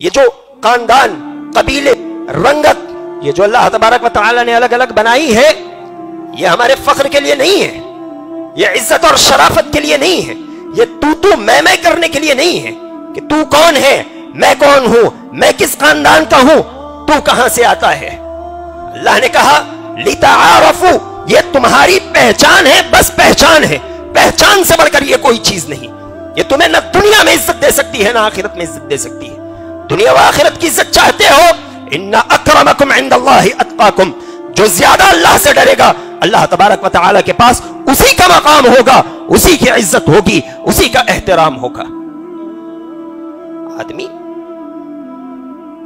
یہ جو خاندان، قبیلے، رنگت، یہ جو اللہ تبارک و تعالی نے الگ الگ بنائی ہے، یہ ہمارے فخر کے لیے نہیں ہے، یہ عزت اور شرافت کے لیے نہیں ہے، یہ تو میں کرنے کے لیے نہیں ہے کہ تو کون ہے، میں کون ہوں، میں کس خاندان کا ہوں، تو کہاں سے آتا ہے۔ اللہ نے کہا لِتَعَارَفُوا، یہ تمہاری پہچان ہے، بس پہچان ہے، پہچان سے بڑھ کر یہ کوئی چیز نہیں۔ یہ تمہیں نہ دنیا میں عزت دے سکتی ہے، نہ آخرت میں عزت دے سکتی ہے۔ دنیا و آخرت کی عزت چاہتے ہو، ان اکرمکم عند اللہ اتقاکم، جو زیادہ اللہ سے ڈرے گا اللہ تبارک و تعالی کے پاس اسی کا مقام ہوگا، اسی کی عزت ہوگی، اسی کا احترام ہوگا۔ آدمی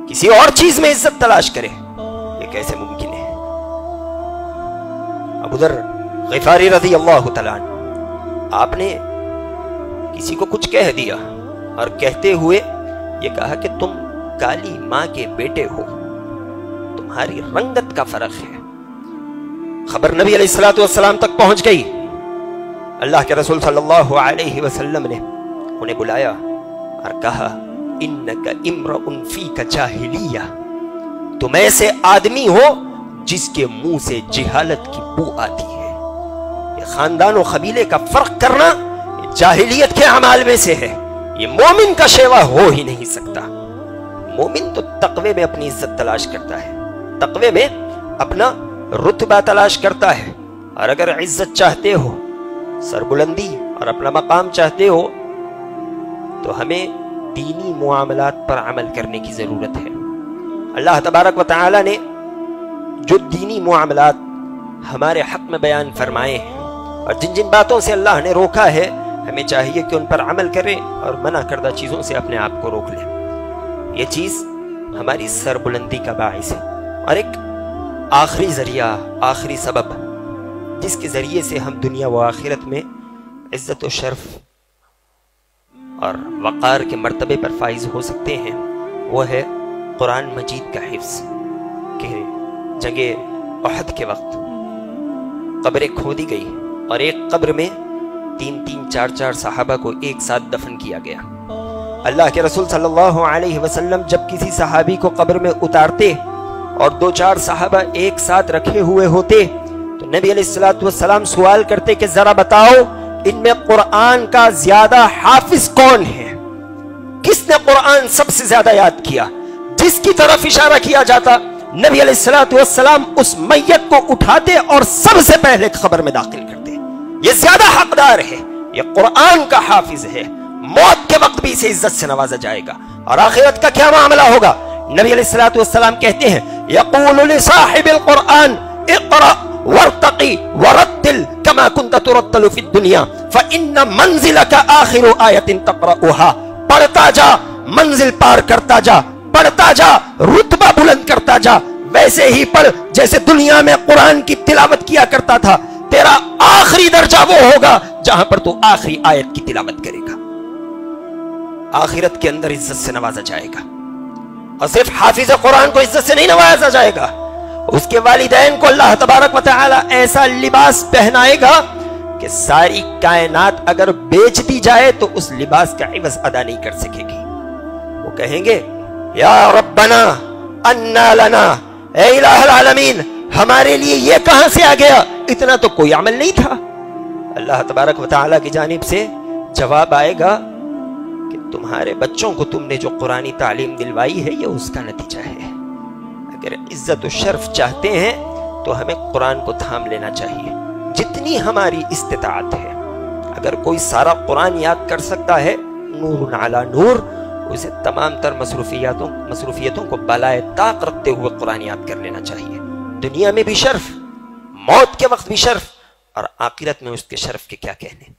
کسی اور چیز میں عزت تلاش کرے، یہ کیسے ممکن ہے؟ ابو ذر غفاری رضی اللہ تعالیٰ عنہ، آپ نے کسی کو کچھ کہہ دیا اور کہتے ہوئے یہ کہا کہ تم کالی ماں کے بیٹے ہو، تمہاری رنگت کا فرق ہے۔ خبر نبی علیہ السلام تک پہنچ گئی۔ اللہ کے رسول صلی اللہ علیہ وسلم نے انہیں بلایا اور کہا انک امرؤ فیک جاہلیہ، تم ایسے آدمی ہو جس کے منہ سے جہالت کی بو آتی ہے۔ یہ خاندان و قبیلے کا فرق کرنا جاہلیت کے اعمال میں سے ہے، یہ مومن کا شیوا ہو ہی نہیں سکتا۔ مومن تو تقوی میں اپنی عزت تلاش کرتا ہے، تقوی میں اپنا رتبہ تلاش کرتا ہے، اور اگر عزت چاہتے ہو، سربلندی اور اپنا مقام چاہتے ہو، تو ہمیں دینی معاملات پر عمل کرنے کی ضرورت ہے۔ اللہ تبارک و تعالی نے جو دینی معاملات ہمارے حق میں بیان فرمائے ہیں اور جن جن باتوں سے اللہ نے روکا ہے، ہمیں چاہیے کہ ان پر عمل کریں اور منع کردہ چیزوں سے اپنے آپ کو روک لیں۔ یہ چیز ہماری سربلندی کا باعث ہے، اور ایک آخری ذریعہ، آخری سبب جس کے ذریعے سے ہم دنیا و آخرت میں عزت و شرف اور وقار کے مرتبے پر فائز ہو سکتے ہیں، وہ ہے قرآن مجید کا حفظ۔ کہ جنگ احد کے وقت قبریں کھودی گئی اور ایک قبر میں 3-4 صحابہ کو ایک ساتھ دفن کیا گیا۔ اللہ کے رسول صلی اللہ علیہ وسلم جب کسی صحابی کو قبر میں اتارتے اور 2-4 صحابہ ایک ساتھ رکھے ہوئے ہوتے تو نبی علیہ السلام سوال کرتے کہ ذرا بتاؤ ان میں قرآن کا زیادہ حافظ کون ہے، کس نے قرآن سب سے زیادہ یاد کیا؟ جس کی طرف اشارہ کیا جاتا نبی علیہ السلام اس میت کو اٹھاتے اور سب سے پہلے خبر میں داخل کرتے۔ یہ زیادہ حقدار ہے، یہ قرآن کا حافظ ہے، موت کے وقت بھی اسے عزت سے نوازا جائے گا۔ اور آخرت کا کیا معاملہ ہوگا؟ نبی علیہ السلام کہتے ہیں یقول لصاحب القرآن اقرأ وارتقی ورتل کما کنت ترتل فی الدنیا فإن منزلک آخر آیت تقرأها، پڑھتا جا، منزل پار کرتا جا، پڑھتا جا، رتبہ بلند کرتا جا، ویسے ہی پڑھ جیسے دنیا میں قرآن کی تلاوت کیا کرتا تھا۔ تیرا آخری درجہ وہ ہوگا جہاں پر تو آخری آیت کی تلاوت کرے گا۔ آخرت کے اندر عزت سے نوازا جائے گا، اور صرف حافظ قرآن کو عزت سے نہیں نوازا جائے گا، اس کے والدین کو اللہ تبارک و تعالی ایسا لباس پہنائے گا کہ ساری کائنات اگر بیچ دی جائے تو اس لباس کا عوض ادا نہیں کر سکے گی۔ وہ کہیں گے یا ربنا انا لنا، اے الہ العالمین ہمارے لیے یہ کہاں سے آ گیا، اتنا تو کوئی عمل نہیں تھا۔ اللہ تبارک و تعالی کی جانب سے جواب آئے گا کہ تمہارے بچوں کو تم نے جو قرآنی تعلیم دلوائی ہے یہ اس کا نتیجہ ہے۔ اگر عزت و شرف چاہتے ہیں تو ہمیں قرآن کو تھام لینا چاہیے جتنی ہماری استطاعت ہے۔ اگر کوئی سارا قرآن یاد کر سکتا ہے نور علی نور، اسے تمام تر مصروفیتوں کو بالائے طاق رکھتے ہوئے قرآن یاد کر لینا چاہیے۔ دنیا میں بھی شرف، موت کے وقت بھی شرف، اور آخرت میں اس کے شرف کے کیا کہنے۔